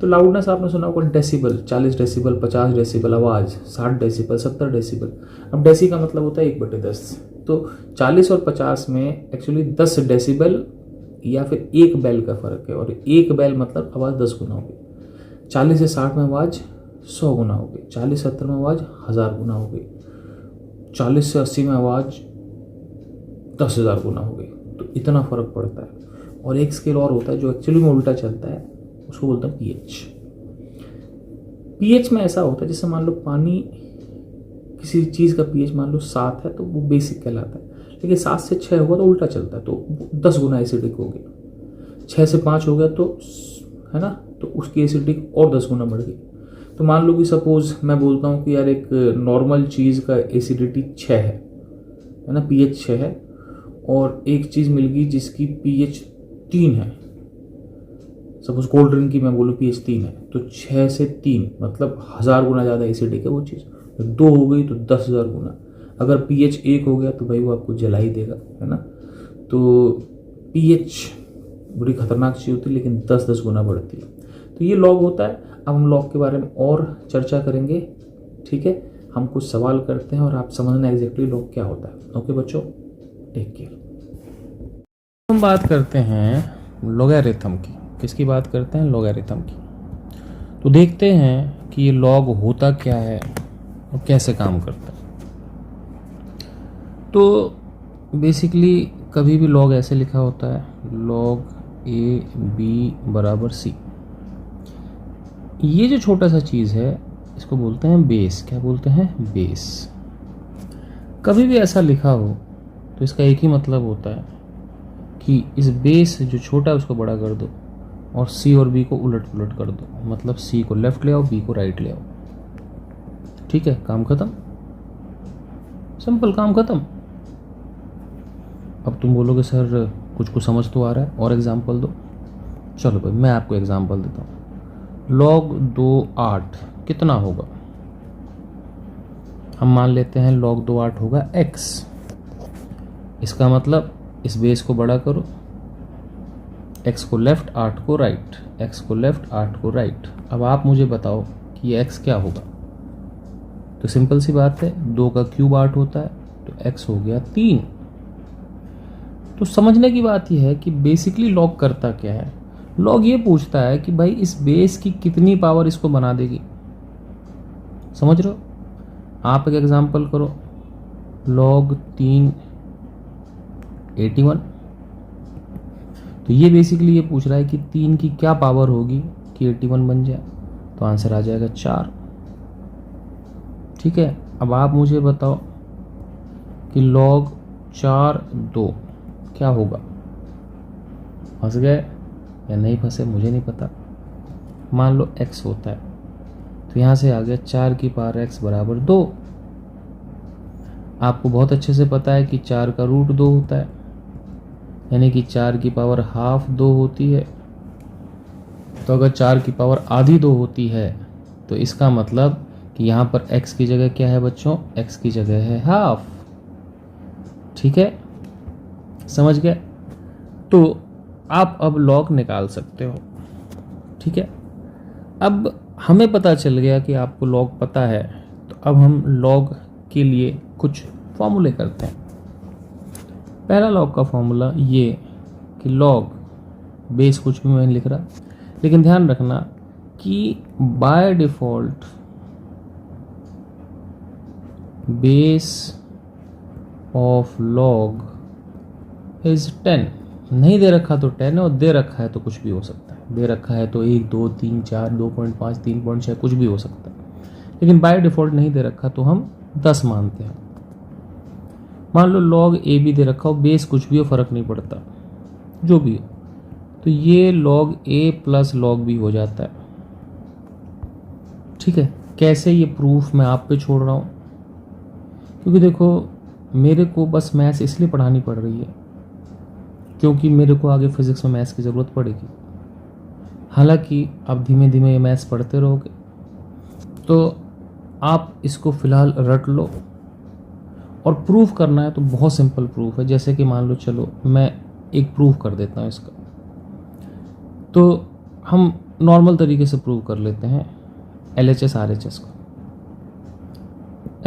तो लाउडनेस आपने सुना होगा डेसिबल, 40 डेसिबल, 50 डेसिबल आवाज़, 60 डेसिबल, 70 डेसिबल। अब डेसी का मतलब होता है 1/10। तो 40 और 50 में एक्चुअली 10 डेसिबल या फिर 1 बेल का फ़र्क है, और 1 बेल मतलब आवाज़ 10 गुना होगी। 40 से 60 में आवाज़ 100 गुना होगी। 40 से 70 में आवाज़ 1000 गुना होगी। 40 से 80 में आवाज़ 10,000 गुना हो गई। तो इतना फ़र्क पड़ता है। और एक स्केल और होता है जो एक्चुअली में उल्टा चलता है, उसको बोलते हैं पीएच। पीएच में ऐसा होता है, जैसे मान लो पानी, किसी चीज़ का पीएच मान लो 7 है तो वो बेसिक कहलाता है, लेकिन 7 से 6 होगा तो उल्टा चलता है, तो 10 गुना एसिडिक हो गया। 6 से 5 हो गया तो है ना, तो उसकी एसिडिक और 10 गुना बढ़ गई। तो मान लो कि सपोज मैं बोलता हूँ कि यार एक नॉर्मल चीज़ का एसिडिटी 6 है ना, पीएच 6 है, और एक चीज़ मिल गई जिसकी पीएच 3 है। सपोज कोल्ड ड्रिंक की मैं बोलूँ पीएच 3 है, तो 6 से 3 मतलब 1000 गुना ज़्यादा एसिडिक है वो चीज़। 2 हो गई तो 10,000 गुना। अगर पीएच 1 हो गया तो भाई वो आपको जला ही देगा, है ना। तो पीएच बड़ी खतरनाक चीज़ होती है, लेकिन 10-10 गुना बढ़ती है। तो ये लॉग होता है। अब हम लॉग के बारे में और चर्चा करेंगे, ठीक है। हम कुछ सवाल करते हैं और आप समझना एग्जैक्टली लॉग क्या होता है। ओके बच्चों, टेक केयर। हम बात करते हैं लॉगरिथम की। किसकी बात करते हैं? लॉगरिथम की। तो देखते हैं कि ये लॉग होता क्या है और कैसे काम करता है। तो बेसिकली कभी भी लॉग ऐसे लिखा होता है, लॉग AB बराबर C। ये जो छोटा सा चीज़ है इसको बोलते हैं बेस। क्या बोलते हैं? बेस। कभी भी ऐसा लिखा हो तो इसका एक ही मतलब होता है कि इस बेस जो छोटा है उसको बड़ा कर दो और C और B को उलट पुलट कर दो। मतलब C को लेफ्ट ले आओ, B को राइट ले आओ। ठीक है, काम खत्म। सिंपल, काम खत्म। अब तुम बोलोगे सर कुछ समझ तो आ रहा है, और एग्जाम्पल दो। चलो भाई मैं आपको एग्जाम्पल देता हूँ। log 2 8 कितना होगा? हम मान लेते हैं log 2 8 होगा x। इसका मतलब इस बेस को बड़ा करो, x को लेफ्ट 8 को राइट, x को लेफ्ट 8 को राइट। अब आप मुझे बताओ कि ये x क्या होगा। तो सिंपल सी बात है, 2 का क्यूब 8 होता है, तो x हो गया 3। तो समझने की बात यह है कि बेसिकली लॉग करता क्या है। लॉग ये पूछता है कि भाई इस बेस की कितनी पावर इसको बना देगी। समझ रहे हो? आप एक एग्जांपल करो, log 3 81। तो ये बेसिकली ये पूछ रहा है कि 3 की क्या पावर होगी कि 81 बन जाए। तो आंसर आ जाएगा 4। ठीक है, अब आप मुझे बताओ कि log 4 2 क्या होगा। फंस गए या नहीं फंसे मुझे नहीं पता। मान लो x होता है, तो यहाँ से आ गया 4 की पावर x बराबर 2। आपको बहुत अच्छे से पता है कि 4 का रूट 2 होता है, यानी कि 4 की पावर हाफ 2 होती है। तो अगर 4 की पावर आधी 2 होती है तो इसका मतलब कि यहाँ पर x की जगह क्या है बच्चों, x की जगह है हाफ। ठीक है, समझ गए? तो आप अब लॉग निकाल सकते हो। ठीक है, अब हमें पता चल गया कि आपको लॉग पता है, तो अब हम लॉग के लिए कुछ फॉर्मूले करते हैं। पहला लॉग का फॉर्मूला ये कि लॉग बेस कुछ भी मैं लिख रहा, लेकिन ध्यान रखना कि by default base of log is 10। नहीं दे रखा तो 10 है, और दे रखा है तो कुछ भी हो सकता है। दे रखा है तो 1, 2, 3, 4, 2.5, 3.6 कुछ भी हो सकता है, लेकिन बाय डिफॉल्ट नहीं दे रखा तो हम 10 मानते हैं। मान लो लॉग ए भी दे रखा हो, बेस कुछ भी हो, फर्क नहीं पड़ता, जो भी हो, तो ये लॉग ए प्लस लॉग बी हो जाता है। ठीक है, कैसे ये प्रूफ मैं आप पे छोड़ रहा हूँ, क्योंकि देखो मेरे को बस मैथ्स इसलिए पढ़ानी पड़ रही है क्योंकि मेरे को आगे फिजिक्स में मैथ्स की ज़रूरत पड़ेगी। हालांकि आप धीमे धीमे ये मैथ्स पढ़ते रहोगे, तो आप इसको फ़िलहाल रट लो। और प्रूफ करना है तो बहुत सिंपल प्रूफ है, जैसे कि मान लो, चलो मैं एक प्रूफ कर देता हूँ इसका। तो हम नॉर्मल तरीके से प्रूव कर लेते हैं LHS RHS को।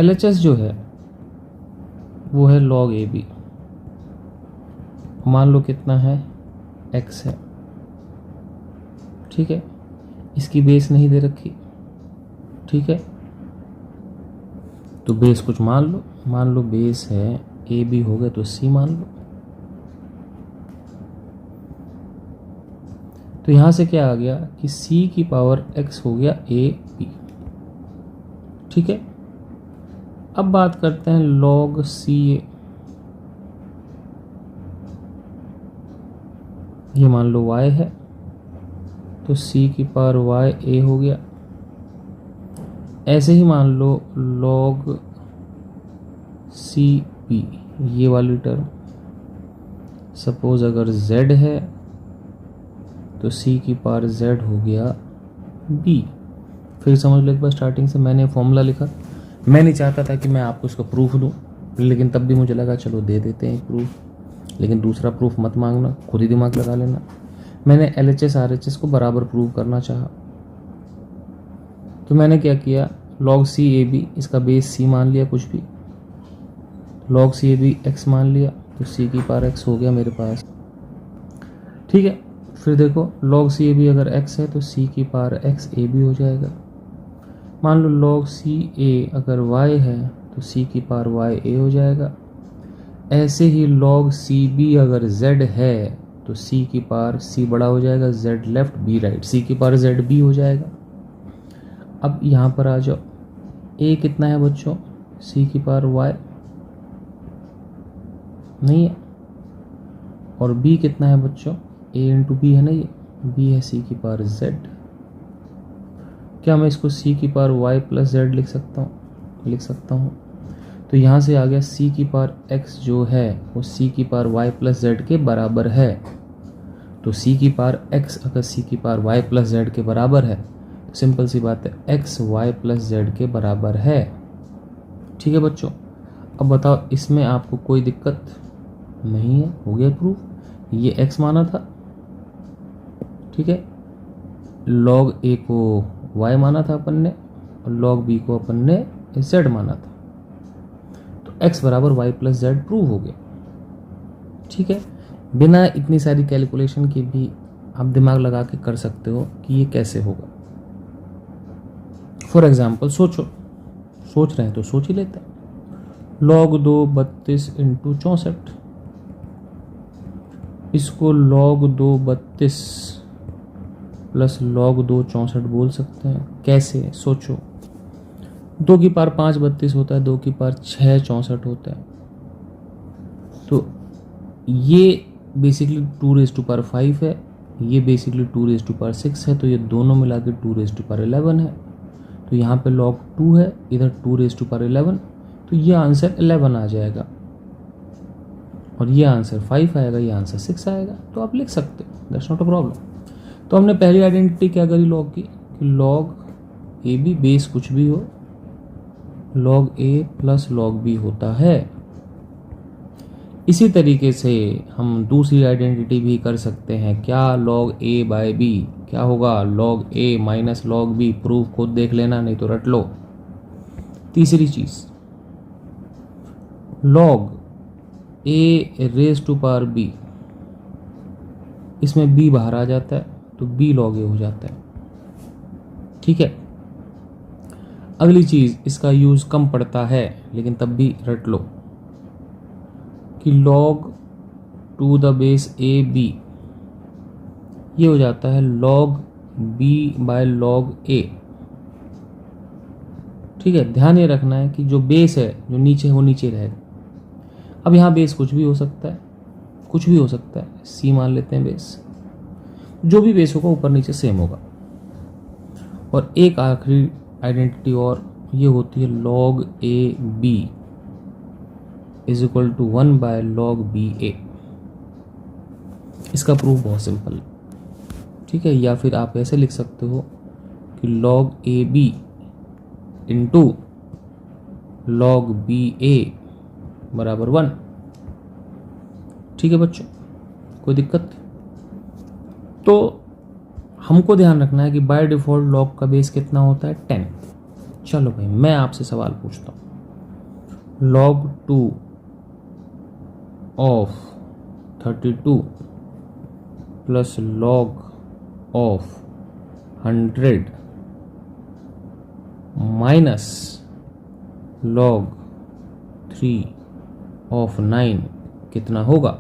LHS जो है वो है log AB, मान लो कितना है, x है। ठीक है, इसकी बेस नहीं दे रखी। ठीक है, तो बेस कुछ मान लो बेस है AB हो गया तो C मान लो। तो यहां से क्या आ गया कि C की पावर x हो गया AB। ठीक है, अब बात करते हैं log CA। ये मान लो y है, तो C की पावर y a हो गया। ऐसे ही मान लो log CB, ये वाली टर्म, सपोज अगर z है तो C की पावर z हो गया b। फिर समझ लो एक बार, स्टार्टिंग से मैंने फॉर्मूला लिखा, मैं नहीं चाहता था कि मैं आपको इसका प्रूफ दूं, लेकिन तब भी मुझे लगा चलो दे देते हैं प्रूफ। लेकिन दूसरा प्रूफ मत मांगना, खुद ही दिमाग लगा लेना। मैंने LHS RHS को बराबर प्रूव करना चाहा, तो मैंने क्या किया, log CAB, इसका बेस C मान लिया, कुछ भी log CAB x मान लिया, तो C की पावर x हो गया मेरे पास। ठीक है, फिर देखो log CAB अगर x है तो C की पावर x AB हो जाएगा। मान लो log CA अगर y है तो C की पावर y a हो जाएगा। ऐसे ही log CB अगर z है तो C की पावर C बड़ा हो जाएगा, z left B right, C की पावर z B हो जाएगा। अब यहाँ पर आ जाओ, a कितना है बच्चों, C की पावर y नहीं है, और b कितना है बच्चों, a इंटू बी है ना, ये b है C की पावर z। क्या मैं इसको C की पावर y प्लस z लिख सकता हूँ। तो यहाँ से आ गया C की पावर x जो है वो C की पावर y प्लस z के बराबर है। तो C की पावर x अगर C की पावर y प्लस z के बराबर है तो सिंपल सी बात है x y प्लस z के बराबर है। ठीक है बच्चों, अब बताओ इसमें आपको कोई दिक्कत नहीं है, हो गया प्रूफ। ये x माना था, ठीक है, log a को y माना था अपन ने, और log b को अपन ने z माना था, तो x बराबर y प्लस z प्रूव हो गया। ठीक है, बिना इतनी सारी कैलकुलेशन के भी आप दिमाग लगा के कर सकते हो कि ये कैसे होगा। फॉर एग्जाम्पल सोचो, सोच रहे हैं तो सोच ही लेते हैं। log 2 32 इंटू 64, इसको log 2 32 प्लस log 2 64 बोल सकते हैं। कैसे, सोचो, 2 की पावर 5 32 होता है, 2 की पावर 6 64 होता है, तो ये बेसिकली 2 रेज़ टू पावर 5 है, ये बेसिकली 2 रेज़ टू पावर 6 है, तो ये दोनों मिला के 2 रेज़ टू पावर 11 है। तो यहाँ पे log 2 है, इधर 2 रेज़ टू पावर 11, तो ये आंसर 11 आ जाएगा और ये आंसर 5 आएगा, ये आंसर 6 आएगा। तो आप लिख सकते हो, दैट्स नॉट अ प्रॉब्लम। तो हमने पहली आइडेंटिटी क्या करी लॉग की, कि लॉग ए बी बेस कुछ भी हो, लॉग ए प्लस लॉग बी होता है। इसी तरीके से हम दूसरी आइडेंटिटी भी कर सकते हैं। क्या लॉग ए बाय बी क्या होगा, log a minus log b. Proof खुद देख लेना, नहीं तो रट लो। तीसरी चीज, log a raise to power b, इसमें बी बाहर आ जाता है तो बी लॉग ए हो जाता है। ठीक है। अगली चीज, इसका यूज कम पड़ता है लेकिन तब भी रट लो, कि log to the base a b, ये हो जाता है log b by log a. ठीक है। ध्यान ये रखना है कि जो बेस है जो नीचे है वो नीचे रहेगा। अब यहाँ बेस कुछ भी हो सकता है, कुछ भी हो सकता है, सी मान लेते हैं बेस। जो भी बेस होगा ऊपर नीचे सेम होगा। और एक आखिरी आइडेंटिटी और, ये होती है log a b is equal to 1 by log b a. इसका प्रूफ बहुत सिंपल है। ठीक है। या फिर आप ऐसे लिख सकते हो कि log a b into log b a बराबर 1। ठीक है बच्चों, कोई दिक्कत? तो हमको ध्यान रखना है कि बाय डिफॉल्ट लॉग का बेस कितना होता है, 10। चलो भाई, मैं आपसे सवाल पूछता हूं, log 2 of 32 plus log of 100 minus log 3 of 9 कितना होगा?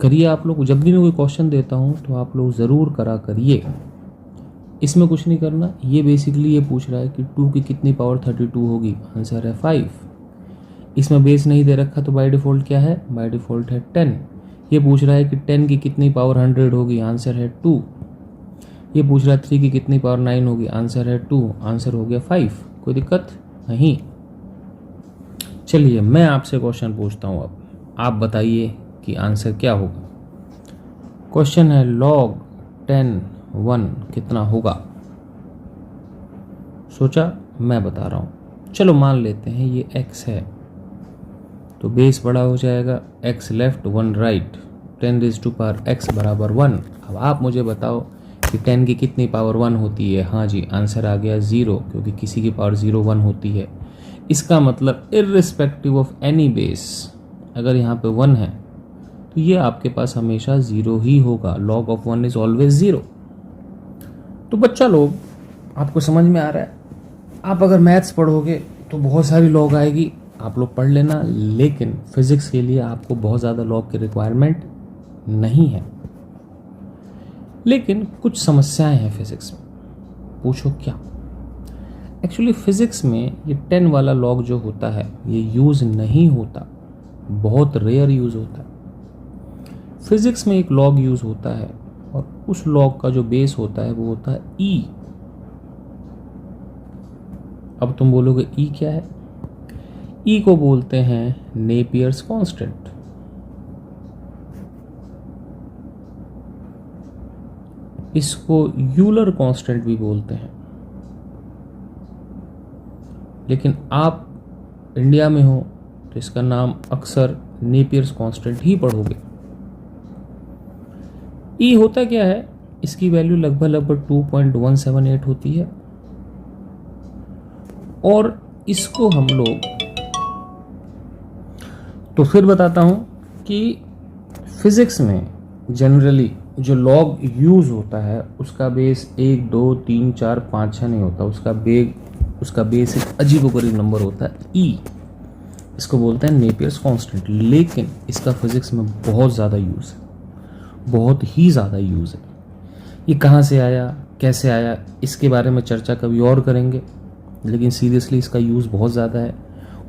करिए आप लोग। जब भी मैं कोई क्वेश्चन देता हूं तो आप लोग ज़रूर करा करिए। इसमें कुछ नहीं करना। ये बेसिकली ये पूछ रहा है कि 2 की कितनी पावर 32 होगी, आंसर है 5। इसमें बेस नहीं दे रखा तो बाय डिफ़ॉल्ट क्या है, बाय डिफ़ॉल्ट है 10। ये पूछ रहा है कि 10 की कितनी पावर 100 होगी, आंसर है 2। ये पूछ रहा है 3 की कितनी पावर 9 होगी, आंसर है 2। आंसर हो गया 5। कोई दिक्कत नहीं। चलिए मैं आपसे क्वेश्चन पूछता हूँ। अब आप बताइए कि आंसर क्या होगा। क्वेश्चन है log 10 1 कितना होगा? सोचा? मैं बता रहा हूँ। चलो मान लेते हैं ये x है, तो बेस बड़ा हो जाएगा, x left 1 right, 10 raise to power x बराबर 1। अब आप मुझे बताओ कि 10 की कितनी पावर 1 होती है? हाँ जी, आंसर आ गया 0, क्योंकि किसी की पावर 0 1 होती है। इसका मतलब इर्रिस्पेक्टिव ऑफ एनी बेस, अगर यहाँ पे 1 है तो ये आपके पास हमेशा 0 ही होगा। log of 1 is always 0। तो बच्चा लोग, आपको समझ में आ रहा है? आप अगर मैथ्स पढ़ोगे तो बहुत सारी लॉग आएगी, आप लोग पढ़ लेना, लेकिन फिजिक्स के लिए आपको बहुत ज़्यादा लॉग की रिक्वायरमेंट नहीं है। लेकिन कुछ समस्याएं हैं फिजिक्स में। पूछो क्या? एक्चुअली फिजिक्स में ये 10 वाला लॉग जो होता है ये यूज़ नहीं होता, बहुत रेयर यूज़ होता है। फिजिक्स में एक लॉग यूज़ होता है और उस लॉग का जो बेस होता है वो होता है ई। अब तुम बोलोगे ई क्या है? ई को बोलते हैं नेपियर्स कांस्टेंट। इसको यूलर कांस्टेंट भी बोलते हैं। लेकिन आप इंडिया में हो तो इसका नाम अक्सर नेपियर्स कांस्टेंट ही पढ़ोगे। ई होता क्या है? इसकी वैल्यू लगभग 2.178 होती है और इसको हम लोग, तो फिर बताता हूं कि फिजिक्स में जनरली जो लॉग यूज होता है उसका बेस 1 2 3 4 5 6 नहीं होता। उसका बेस एक अजीबोगरीब नंबर होता है ई। इसको बोलते हैं नेपियर्स कांस्टेंट। लेकिन इसका फिजिक्स में बहुत ज़्यादा यूज़ है, बहुत ही ज़्यादा यूज़ है। ये कहाँ से आया, कैसे आया, इसके बारे में चर्चा कभी और करेंगे। लेकिन सीरियसली इसका यूज़ बहुत ज़्यादा है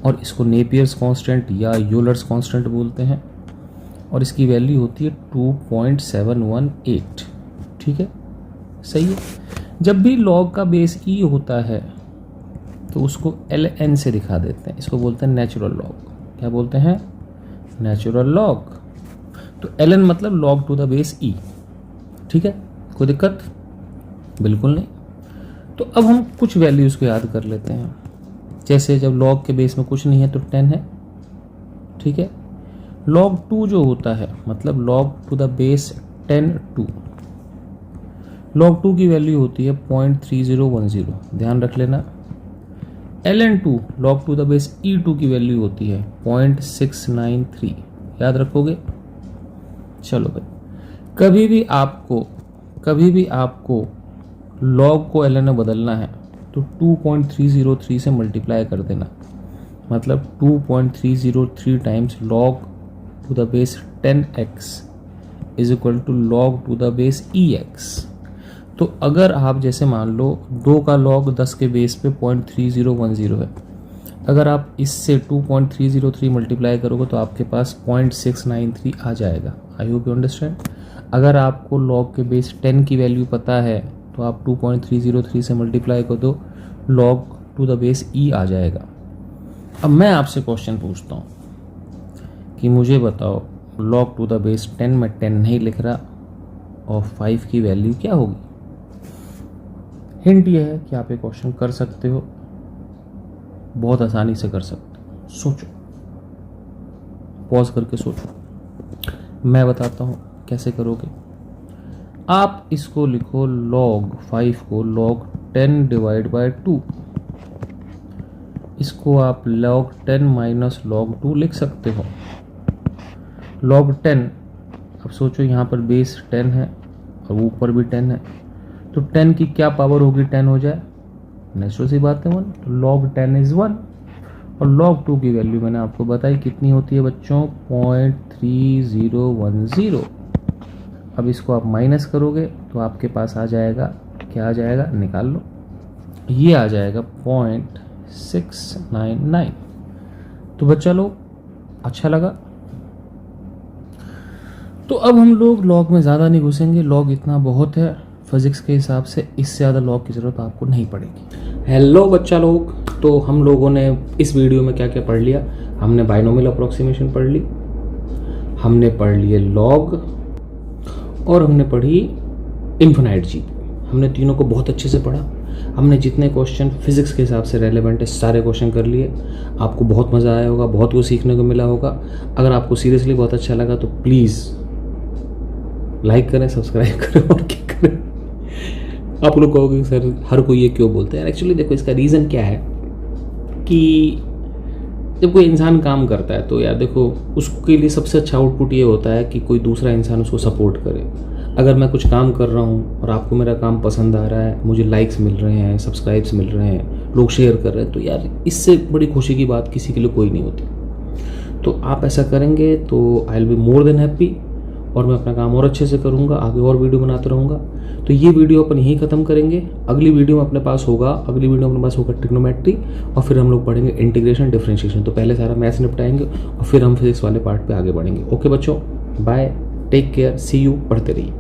और इसको नेपियर्स कांस्टेंट या यूलर्स कांस्टेंट बोलते हैं और इसकी वैल्यू होती है 2.718। ठीक है, सही है। जब भी लॉग का बेस ई होता है तो उसको ln से दिखा देते हैं, इसको बोलते हैं नेचुरल लॉग। क्या बोलते हैं? Natural log. तो ln मतलब लॉग टू द बेस ई। ठीक है, कोई दिक्कत? बिल्कुल नहीं। तो अब हम कुछ वैल्यूज़ को याद कर लेते हैं। जैसे जब लॉग के बेस में कुछ नहीं है तो 10 है। ठीक है, log 2 जो होता है मतलब log to the base 10 2, log 2 की वैल्यू होती है 0.3010, ध्यान रख लेना। ln 2 log to the base e2 की वैल्यू होती है 0.693, याद रखोगे? चलो भाई, कभी भी आपको log को ln में बदलना है तो 2.303 से मल्टीप्लाई कर देना, मतलब 2.303 times log to the base 10x is equal to log to the base ex। तो अगर आप जैसे मान लो 2 का log 10 के बेस पे 0.3010 है, अगर आप इससे 2.303 मल्टीप्लाई करोगे तो आपके पास 0.693 आ जाएगा। I hope you understand. अगर आपको log के बेस 10 की वैल्यू पता है तो आप 2.303 से मल्टीप्लाई कर दो, log to the base e आ जाएगा। अब मैं आपसे क्वेश्चन पूछता हूँ कि मुझे बताओ log टू द बेस 10 में 10 नहीं लिख रहा और 5 की वैल्यू क्या होगी? हिंट ये है कि आप ये क्वेश्चन कर सकते हो, बहुत आसानी से कर सकते हो। सोचो, पॉज करके सोचो, मैं बताता हूँ कैसे करोगे। आप इसको लिखो log 5 को log 10 डिवाइड बाय 2, इसको आप log 10 माइनस log 2 लिख सकते हो। log 10, अब सोचो यहाँ पर बेस 10 है और ऊपर भी 10 है, तो 10 की क्या पावर होगी 10 हो जाए? नेचुरल सी बात है 1, तो log 10 इज 1। और log 2 की वैल्यू मैंने आपको बताई कितनी होती है बच्चों? 0.3010। अब इसको आप माइनस करोगे तो आपके पास आ जाएगा, क्या आ जाएगा? निकाल लो, ये आ जाएगा 0.699। तो बच्चा लोग, अच्छा लगा? तो अब हम लोग log में ज़्यादा नहीं घुसेंगे, log इतना बहुत है फिजिक्स के हिसाब से, इससे ज़्यादा log की ज़रूरत आपको नहीं पड़ेगी। हेलो बच्चा लोग, तो हम लोगों ने इस वीडियो में क्या क्या पढ़ लिया? हमने बाइनोमियल अप्रोक्सीमेशन पढ़ ली, हमने पढ़ लिए log, और हमने पढ़ी इन्फिनाइट जी। हमने तीनों को बहुत अच्छे से पढ़ा। हमने जितने क्वेश्चन फिजिक्स के हिसाब से रेलेवेंट है सारे क्वेश्चन कर लिए। आपको बहुत मज़ा आया होगा, बहुत कुछ सीखने को मिला होगा। अगर आपको सीरियसली बहुत अच्छा लगा तो प्लीज़ लाइक करें, सब्सक्राइब करें और क्या करें। आप लोग कहोगे सर हर कोई ये क्यों बोलते हैं? एक्चुअली देखो, इसका रीज़न क्या है कि जब कोई इंसान काम करता है तो यार देखो, उसके लिए सबसे अच्छा आउटपुट ये होता है कि कोई दूसरा इंसान उसको सपोर्ट करे। अगर मैं कुछ काम कर रहा हूँ और आपको मेरा काम पसंद आ रहा है, मुझे लाइक्स मिल रहे हैं, सब्सक्राइब्स मिल रहे हैं, लोग शेयर कर रहे हैं, तो यार इससे बड़ी खुशी की बात किसी के लिए कोई नहीं होती। तो आप ऐसा करेंगे तो I will be more than happy, और मैं अपना काम और अच्छे से करूँगा, आगे और वीडियो बनाता रहूँगा। तो ये वीडियो अपन यहीं ख़त्म करेंगे। अगली वीडियो में अपने पास होगा ट्रिग्नोमेट्री, और फिर हम लोग पढ़ेंगे इंटीग्रेशन, डिफरेंशिएशन। तो पहले सारा मैथ्स निपटाएंगे और फिर हम फिजिक्स वाले पार्ट पे आगे बढ़ेंगे। ओके बच्चों, bye, take care, see you, पढ़ते रहिए।